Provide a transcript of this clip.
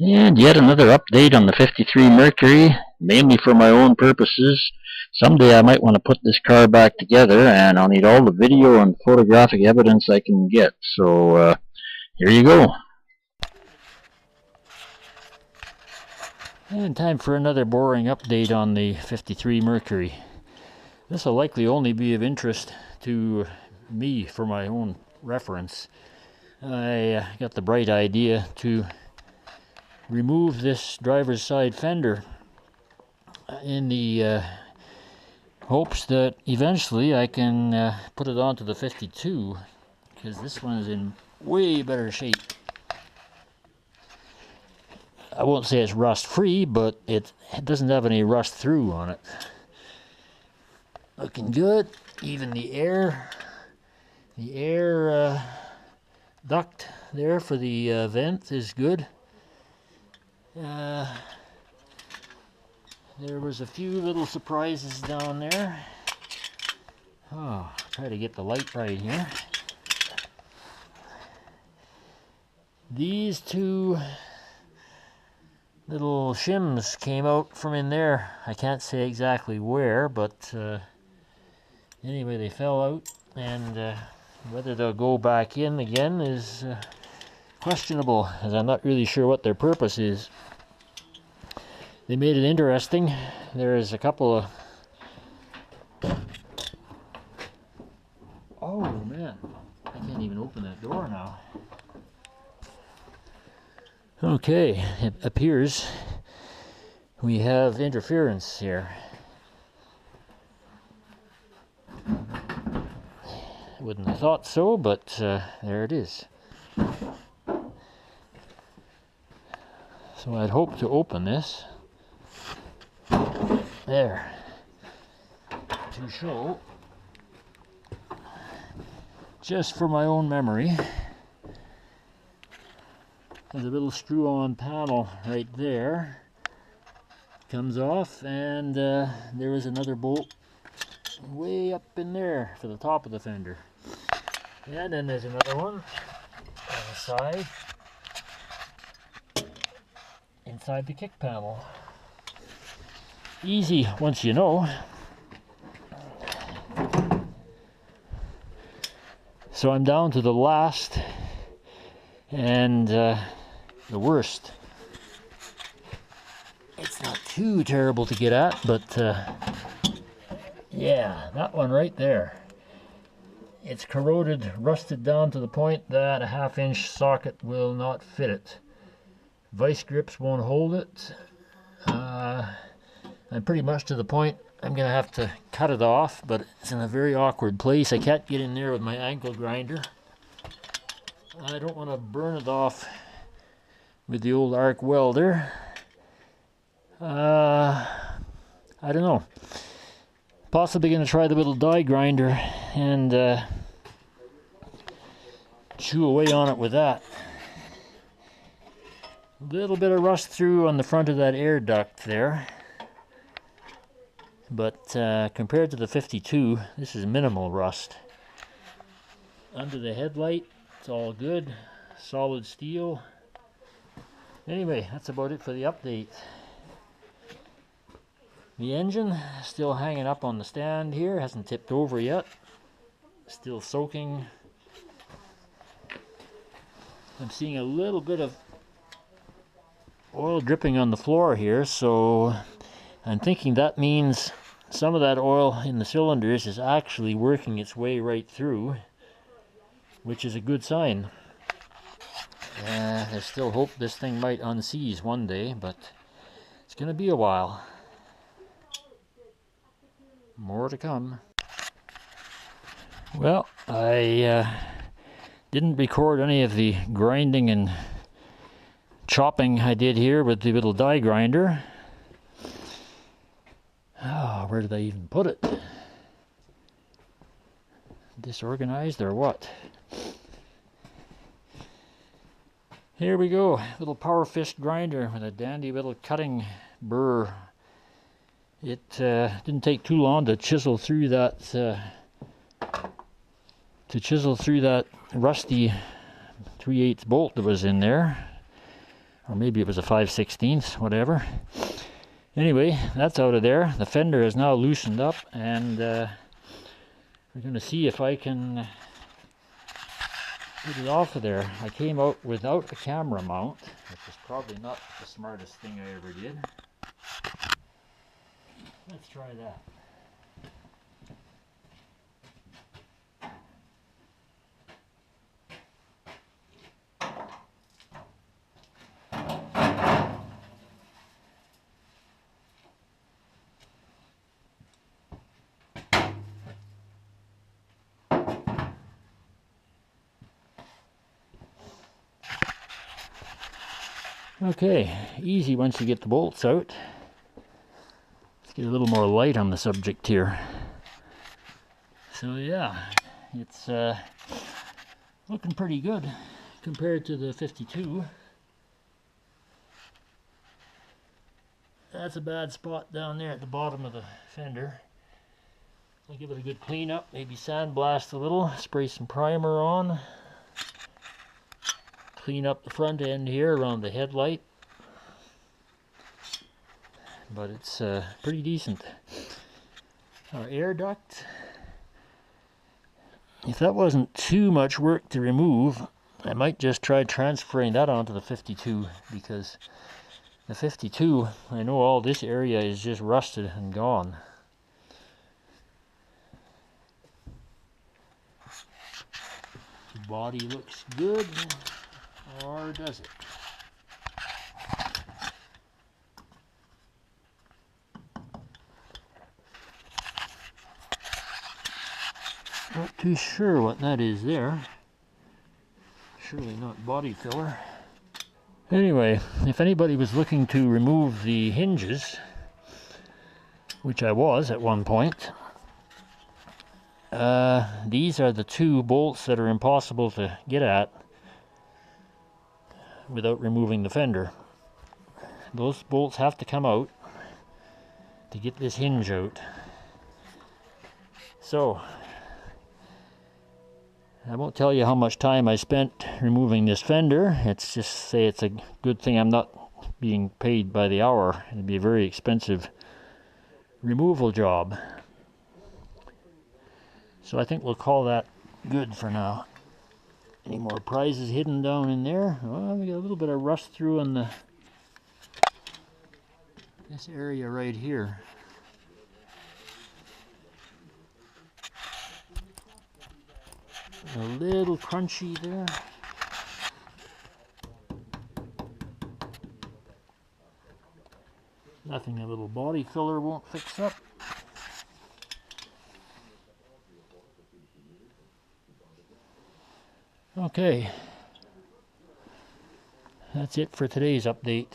And yet another update on the 53 Mercury, mainly for my own purposes. Someday I might want to put this car back together, and I'll need all the video and photographic evidence I can get. So here you go. And time for another boring update on the 53 Mercury. This will likely only be of interest to me for my own reference. I got the bright idea to remove this driver's side fender in the hopes that eventually I can put it onto the 52, because this one is in way better shape. I won't say it's rust free, but it doesn't have any rust through on it. Looking good. Even the air duct there for the vent is good. There was a few little surprises down there. Oh, try to get the light right here. These two little shims came out from in there. I can't say exactly where, but anyway, they fell out, and whether they'll go back in again is questionable, as I'm not really sure what their purpose is. They made it interesting. There's a couple of... Oh man, I can't even open that door now. Okay, it appears we have interference here. Wouldn't have thought so, but there it is. So I'd hope to open this. There. To show, just for my own memory, there's a little screw-on panel right there. Comes off, and there is another bolt way up in there for the top of the fender. And then there's another one on the side, inside the kick panel. Easy once you know. So I'm down to the last and the worst. It's not too terrible to get at, but yeah, that one right there. It's corroded, rusted down to the point that a 1/2 inch socket will not fit it. Vice grips won't hold it. I'm pretty much to the point I'm going to have to cut it off, but it's in a very awkward place. I can't get in there with my ankle grinder. I don't want to burn it off with the old arc welder. I don't know. Possibly going to try the little die grinder and chew away on it with that. A little bit of rust through on the front of that air duct there. But compared to the 52, this is minimal rust. Under the headlight, it's all good. Solid steel. Anyway, that's about it for the update. The engine still hanging up on the stand here, hasn't tipped over yet. Still soaking. I'm seeing a little bit of oil dripping on the floor here, so I'm thinking that means some of that oil in the cylinders is actually working its way right through, which is a good sign. I still hope this thing might unseize one day, but it's going to be a while. More to come. Well, I didn't record any of the grinding and chopping I did here with the little die grinder. Oh, where did I even put it? Disorganized or what? Here we go, little power fist grinder with a dandy little cutting burr. It didn't take too long to chisel through that rusty 3/8 bolt that was in there. or maybe it was a 5/16, whatever. Anyway, that's out of there. The fender is now loosened up, and we're going to see if I can get it off of there. I came out without a camera mount, which is probably not the smartest thing I ever did. Let's try that. Okay, easy once you get the bolts out. Let's get a little more light on the subject here. So yeah, it's looking pretty good compared to the 52. That's a bad spot down there at the bottom of the fender. I'll give it a good clean up, maybe sandblast a little, spray some primer on. Clean up the front end here around the headlight, but it's pretty decent. Our air duct, if that wasn't too much work to remove, I might just try transferring that onto the 52, because the 52, I know all this area is just rusted and gone. The body looks good. Or does it? Not too sure what that is there. Surely not body filler. Anyway, if anybody was looking to remove the hinges, which I was at one point, these are the two bolts that are impossible to get at without removing the fender. Those bolts have to come out to get this hinge out. So I won't tell you how much time I spent removing this fender. It's just say it's a good thing I'm not being paid by the hour. It'd be a very expensive removal job. So I think we'll call that good for now. Any more prizes hidden down in there? Well, we got a little bit of rust through on this area right here. A little crunchy there. Nothing a little body filler won't fix up. Okay, that's it for today's update.